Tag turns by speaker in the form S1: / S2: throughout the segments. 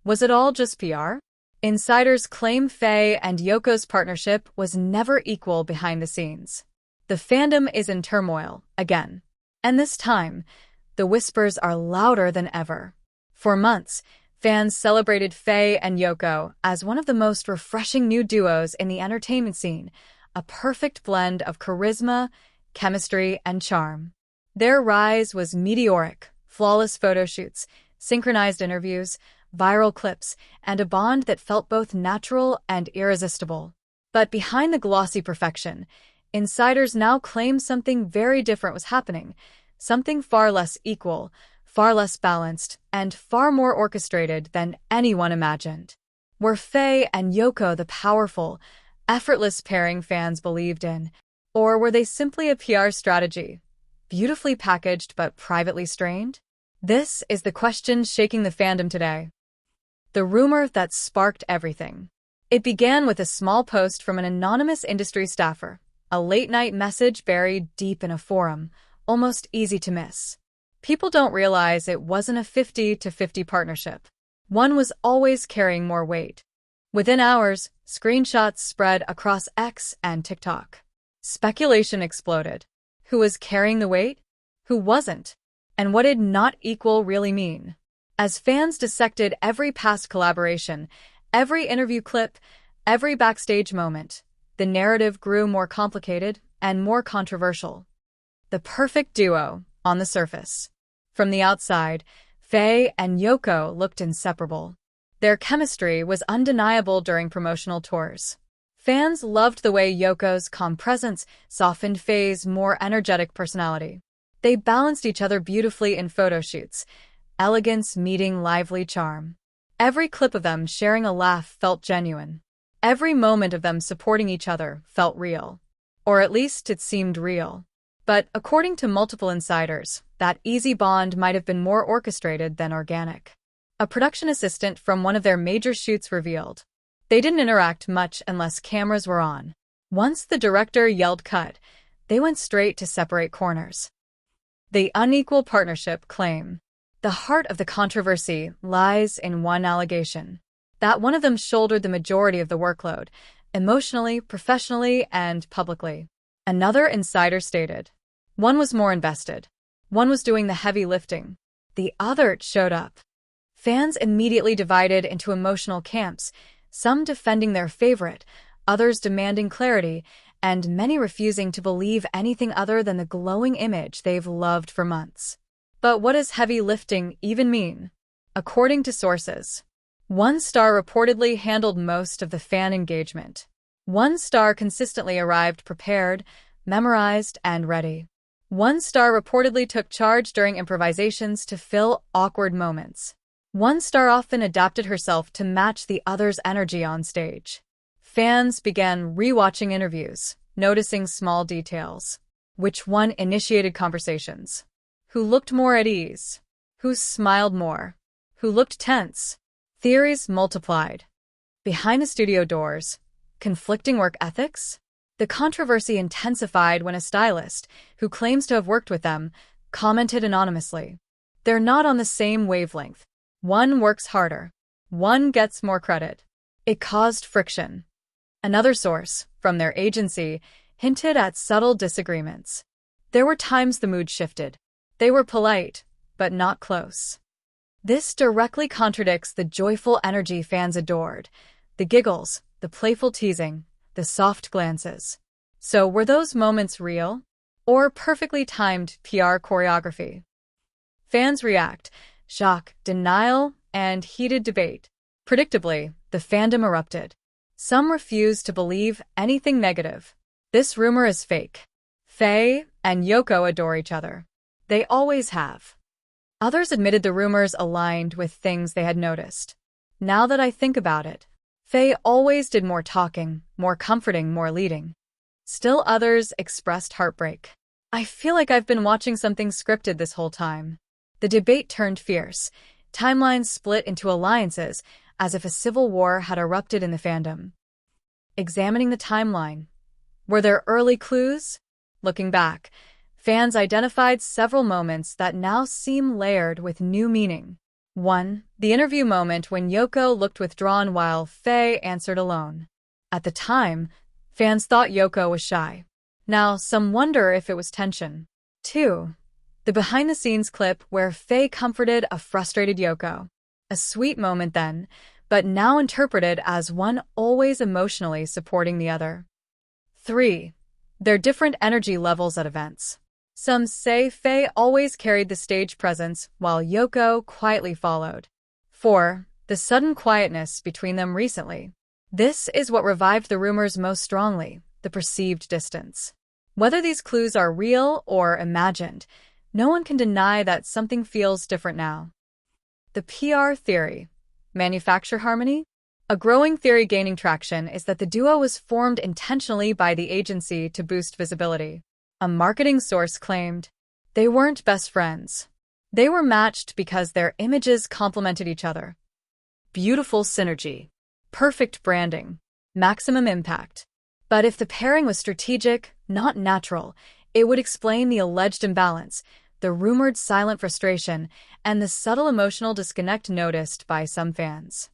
S1: Was it all just PR? Insiders claim Faye and Yoko's partnership was never equal behind the scenes. The fandom is in turmoil, again. And this time, the whispers are louder than ever. For months, fans celebrated Faye and Yoko as one of the most refreshing new duos in the entertainment scene, a perfect blend of charisma, chemistry, and charm. Their rise was meteoric, flawless photo shoots, synchronized interviews, viral clips, and a bond that felt both natural and irresistible. But behind the glossy perfection, insiders now claim something very different was happening, something far less equal, far less balanced, and far more orchestrated than anyone imagined. Were Faye and Yoko the powerful, effortless pairing fans believed in, or were they simply a PR strategy, beautifully packaged but privately strained? This is the question shaking the fandom today. The rumor that sparked everything. It began with a small post from an anonymous industry staffer, a late-night message buried deep in a forum, almost easy to miss. People don't realize it wasn't a 50-50 partnership. One was always carrying more weight. Within hours, screenshots spread across X and TikTok. Speculation exploded. Who was carrying the weight? Who wasn't? And what did not equal really mean? As fans dissected every past collaboration, every interview clip, every backstage moment, the narrative grew more complicated and more controversial. The perfect duo, on the surface. From the outside, Faye and Yoko looked inseparable. Their chemistry was undeniable during promotional tours. Fans loved the way Yoko's calm presence softened Faye's more energetic personality. They balanced each other beautifully in photo shoots, elegance meeting lively charm. Every clip of them sharing a laugh felt genuine. Every moment of them supporting each other felt real. Or at least it seemed real. But according to multiple insiders, that easy bond might have been more orchestrated than organic. A production assistant from one of their major shoots revealed. They didn't interact much unless cameras were on. Once the director yelled cut, they went straight to separate corners. The unequal partnership claim. The heart of the controversy lies in one allegation. That one of them shouldered the majority of the workload, emotionally, professionally, and publicly. Another insider stated. One was more invested. One was doing the heavy lifting. The other showed up. Fans immediately divided into emotional camps, some defending their favorite, others demanding clarity, and many refusing to believe anything other than the glowing image they've loved for months. But what does heavy lifting even mean? According to sources, one star reportedly handled most of the fan engagement. One star consistently arrived prepared, memorized, and ready. One star reportedly took charge during improvisations to fill awkward moments. One star often adapted herself to match the other's energy on stage. Fans began rewatching interviews, noticing small details. Which one initiated conversations? Who looked more at ease? Who smiled more? Who looked tense? Theories multiplied. Behind the studio doors, conflicting work ethics? The controversy intensified when a stylist, who claims to have worked with them, commented anonymously. They're not on the same wavelength. One works harder. One gets more credit. It caused friction. Another source, from their agency, hinted at subtle disagreements. There were times the mood shifted. They were polite, but not close. This directly contradicts the joyful energy fans adored, the giggles, the playful teasing, the soft glances. So were those moments real? Or perfectly timed PR choreography? Fans react, shock, denial, and heated debate. Predictably, the fandom erupted. Some refused to believe anything negative. This rumor is fake. Faye and Yoko adore each other. They always have. Others admitted the rumors aligned with things they had noticed. Now that I think about it, Faye always did more talking, more comforting, more leading. Still others expressed heartbreak. I feel like I've been watching something scripted this whole time. The debate turned fierce. Timelines split into alliances, as if a civil war had erupted in the fandom. Examining the timeline. Were there early clues? Looking back, fans identified several moments that now seem layered with new meaning. 1. The interview moment when Yoko looked withdrawn while Faye answered alone. At the time, fans thought Yoko was shy. Now, some wonder if it was tension. 2. The behind-the-scenes clip where Faye comforted a frustrated Yoko. A sweet moment then, but now interpreted as one always emotionally supporting the other. 3. Their different energy levels at events. Some say Faye always carried the stage presence, while Yoko quietly followed. 4. The sudden quietness between them recently. This is what revived the rumors most strongly, the perceived distance. Whether these clues are real or imagined, no one can deny that something feels different now. The PR theory. Manufacture harmony? A growing theory gaining traction is that the duo was formed intentionally by the agency to boost visibility. A marketing source claimed, they weren't best friends. They were matched because their images complemented each other. Beautiful synergy. Perfect branding. Maximum impact. But if the pairing was strategic, not natural, it would explain the alleged imbalance, the rumored silent frustration, and the subtle emotional disconnect noticed by some fans.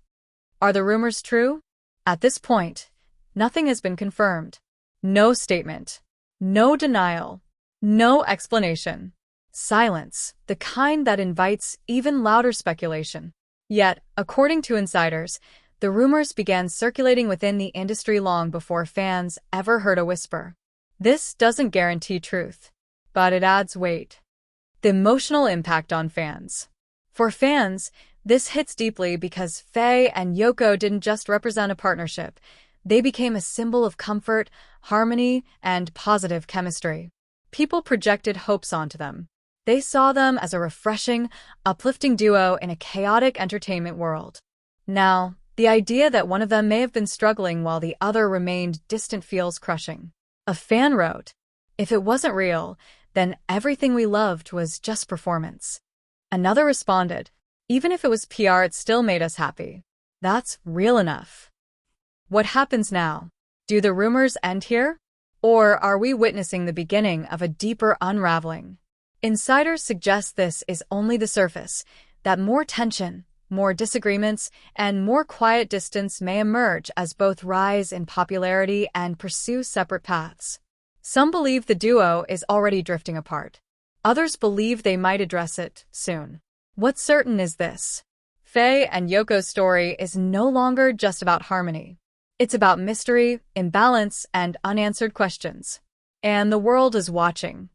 S1: Are the rumors true? At this point, nothing has been confirmed. No statement. No denial. No explanation. Silence, the kind that invites even louder speculation. Yet, according to insiders, the rumors began circulating within the industry long before fans ever heard a whisper. This doesn't guarantee truth, but it adds weight. The emotional impact on fans. For fans, this hits deeply because Faye and Yoko didn't just represent a partnership. They became a symbol of comfort, harmony, and positive chemistry. People projected hopes onto them. They saw them as a refreshing, uplifting duo in a chaotic entertainment world. Now, the idea that one of them may have been struggling while the other remained distant feels crushing. A fan wrote, "If it wasn't real, then everything we loved was just performance." Another responded, "Even if it was PR, it still made us happy. That's real enough." What happens now? Do the rumors end here? Or are we witnessing the beginning of a deeper unraveling? Insiders suggest this is only the surface, that more tension, more disagreements, and more quiet distance may emerge as both rise in popularity and pursue separate paths. Some believe the duo is already drifting apart. Others believe they might address it soon. What's certain is this: Faye and Yoko's story is no longer just about harmony. It's about mystery, imbalance, and unanswered questions. And the world is watching.